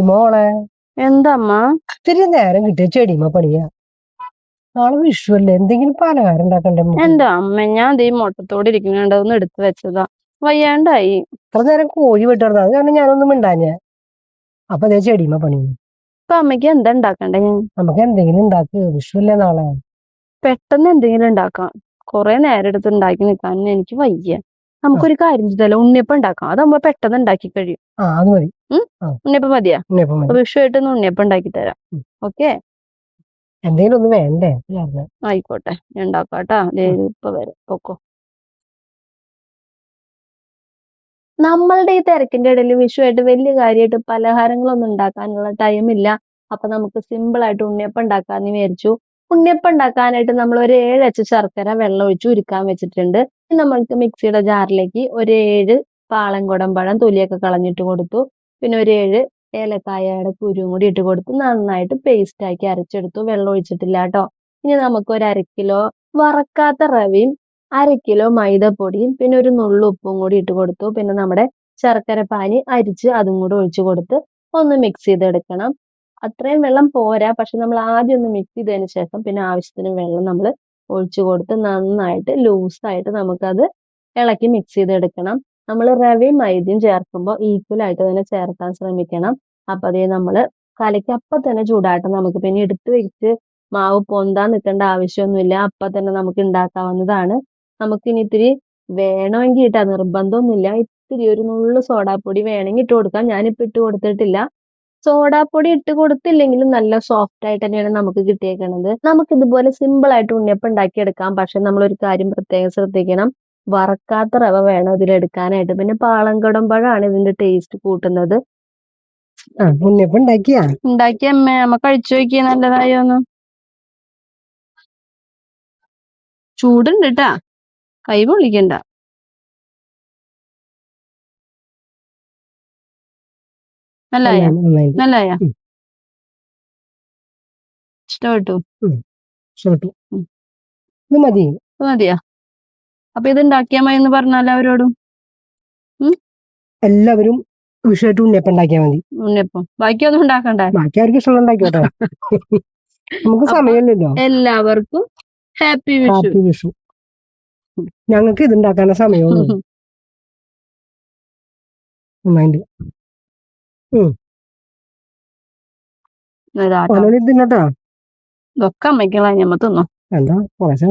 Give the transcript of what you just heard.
മോളെ എന്താ അമ്മ? ഇത്തിരി നേരം കിട്ടിയ ചെടിമ പണിയാ. നാളെ വിഷുവല്ലേ, എന്തെങ്കിലും പലഹാരം ഉണ്ടാക്കണ്ടേ നമുക്ക്? എന്റെ അമ്മ, ഞാൻ ദേ മുട്ടത്തോടെ ഇരിക്കുന്നുണ്ട്, ഒന്ന് എടുത്തു വെച്ചതാ. വയ്യാണ്ടായി. ഇത്ര നേരം കോഴി വിട്ടിരുന്നു, അത് കാരണം ഞാനൊന്നും മിണ്ടാഞ്ഞ. അപ്പൊ അതേ ചെടിമ പണി. ഇപ്പൊ അമ്മയ്ക്ക് എന്താ ഉണ്ടാക്കണ്ടേ? നമുക്ക് എന്തെങ്കിലും ഉണ്ടാക്ക്, വിഷുവല്ലേ നാളെ. പെട്ടെന്ന് എന്തെങ്കിലും ഉണ്ടാക്കാം. കൊറേ നേരം എടുത്ത് ഉണ്ടാക്കി നിൽക്കാൻ എനിക്ക് വയ്യ. നമുക്കൊരു കാര്യം ചെയ്താലോ, ഉണ്ണിയപ്പം ഉണ്ടാക്കാം. അതാകുമ്പോ പെട്ടെന്ന് ഉണ്ടാക്കി കഴിയും. അത് മതി. ഉണ്ണിയപ്പം മതിയാ? ഉണ്ണിയപ്പം മതി. വിഷുവായിട്ട് ഉണ്ണിയപ്പം ഉണ്ടാക്കി തരാം. ഓക്കെ, എന്തെങ്കിലും ഒന്ന് വേണ്ടേ? ആയിക്കോട്ടെ, ഞാൻ ഉണ്ടാക്കാട്ടാ. ഇപ്പൊ വരാം, പൊക്കോ. നമ്മളുടെ ഈ തിരക്കിന്റെ ഇടയിൽ വിഷുവായിട്ട് വലിയ കാര്യമായിട്ട് പലഹാരങ്ങളൊന്നും ഉണ്ടാക്കാനുള്ള ടൈം ഇല്ല. അപ്പൊ നമുക്ക് സിമ്പിൾ ആയിട്ട് ഉണ്ണിയപ്പം ഉണ്ടാക്കാന്ന് വിചാരിച്ചു. ഉണ്ണിയപ്പം ഉണ്ടാക്കാനായിട്ട് നമ്മൾ ഒരു 7 അച്ച് ശർക്കര വെള്ളം ഒഴിച്ച് ഉരുക്കാൻ വെച്ചിട്ടുണ്ട്. ഇനി നമ്മൾക്ക് മിക്സിയുടെ ജാറിലേക്ക് ഒരു 7 പാളംകുടം പഴം തൊലിയൊക്കെ കളഞ്ഞിട്ട് കൊടുത്തു. പിന്നെ ഒരു 7 ഏലക്കായയുടെ കുരുവും കൂടി ഇട്ട് കൊടുത്ത് നന്നായിട്ട് പേസ്റ്റ് ആക്കി അരച്ചെടുത്തു. വെള്ളം ഒഴിച്ചിട്ടില്ല കേട്ടോ. ഇനി നമുക്ക് ഒരു 1/2 കിലോ വറക്കാത്ത റവയും 1/2 കിലോ മൈദപ്പൊടിയും പിന്നെ ഒരു നുള്ളു ഉപ്പും കൂടി ഇട്ട് കൊടുത്തു. പിന്നെ നമ്മുടെ ശർക്കര പാനി അരിച്ച് അതും കൂടി ഒഴിച്ചു കൊടുത്ത് ഒന്ന് മിക്സ് ചെയ്തെടുക്കണം. അത്രയും വെള്ളം പോരാ, പക്ഷെ നമ്മൾ ആദ്യം ഒന്ന് മിക്സ് ചെയ്തതിന് ശേഷം പിന്നെ ആവശ്യത്തിന് വെള്ളം നമ്മൾ ഒഴിച്ചു കൊടുത്ത് നന്നായിട്ട് ലൂസായിട്ട് നമുക്കത് ഇളക്കി മിക്സ് ചെയ്തെടുക്കണം. നമ്മൾ റവയും മൈദയും ചേർക്കുമ്പോൾ ഈക്വൽ ആയിട്ട് തന്നെ ചേർക്കാൻ ശ്രമിക്കണം. അപ്പൊ അതേ നമ്മൾ കലയ്ക്ക് അപ്പം തന്നെ ചൂടാട്ടം. നമുക്ക് പിന്നെ എടുത്ത് വെച്ച് മാവ് പൊന്താൻ നിൽക്കേണ്ട ആവശ്യമൊന്നുമില്ല, അപ്പം തന്നെ നമുക്ക് ഉണ്ടാക്കാവുന്നതാണ്. നമുക്കിനി ഇത്തിരി വേണമെങ്കിൽ ഇട്ടാ, നിർബന്ധമൊന്നുമില്ല. ഇത്തിരി ഒരു നുള്ളു സോഡാപ്പൊടി വേണമെങ്കിൽ ഇട്ട് കൊടുക്കാം. ഞാനിപ്പോ ഇട്ട് കൊടുത്തിട്ടില്ല. സോഡാപ്പൊടി ഇട്ട് കൊടുത്തില്ലെങ്കിലും നല്ല സോഫ്റ്റ് ആയിട്ട് തന്നെയാണ് നമുക്ക് കിട്ടിയേക്കണത്. നമുക്ക് ഇതുപോലെ സിമ്പിൾ ആയിട്ട് ഉണ്ണിയപ്പം ഉണ്ടാക്കിയെടുക്കാം. പക്ഷെ നമ്മൾ ഒരു കാര്യം പ്രത്യേകം ശ്രദ്ധിക്കണം, വറക്കാത്ത റവ വേണം ഇതിലെടുക്കാനായിട്ട്. പിന്നെ പാളംകുടം പഴമാണ് ഇതിന്റെ ടേസ്റ്റ് കൂട്ടുന്നത്. ഉണ്ണിയപ്പം ഉണ്ടാക്കിയ അമ്മ, അമ്മ കഴിച്ചു നോക്കിയ നല്ലതായോന്ന്. ചൂടുണ്ട് ട്ടാ, കൈ പൊള്ളിക്കണ്ട. നല്ലായ? ഇഷ്ടപ്പെട്ടു? മതിയാ? അപ്പൊ ഇത് ഉണ്ടാക്കിയാ മതി എന്ന് പറഞ്ഞാലോ അവരോടും. എല്ലാവരും വിഷുവായിട്ട് ഉണ്ണിയപ്പം ഉണ്ടാക്കിയാൽ മതി. ഉണ്ണിയപ്പം ബാക്കിയൊന്നും ഉണ്ടാക്കണ്ടേ? ബാക്കി അവർക്ക് ഇഷ്ടമുള്ള ഉണ്ടാക്കിയോട്ടെ. നമുക്ക് സമയമില്ലല്ലോ. എല്ലാവർക്കും ഹാപ്പി വിഷു. ഞങ്ങൾക്ക് ഇത് ഉണ്ടാക്കാനുള്ള സമയമുള്ളൂ. ഇതൊക്കെ അമ്മയ്ക്കുള്ള ഞമ്മ തിന്നോ. എന്താ കുറച്ച്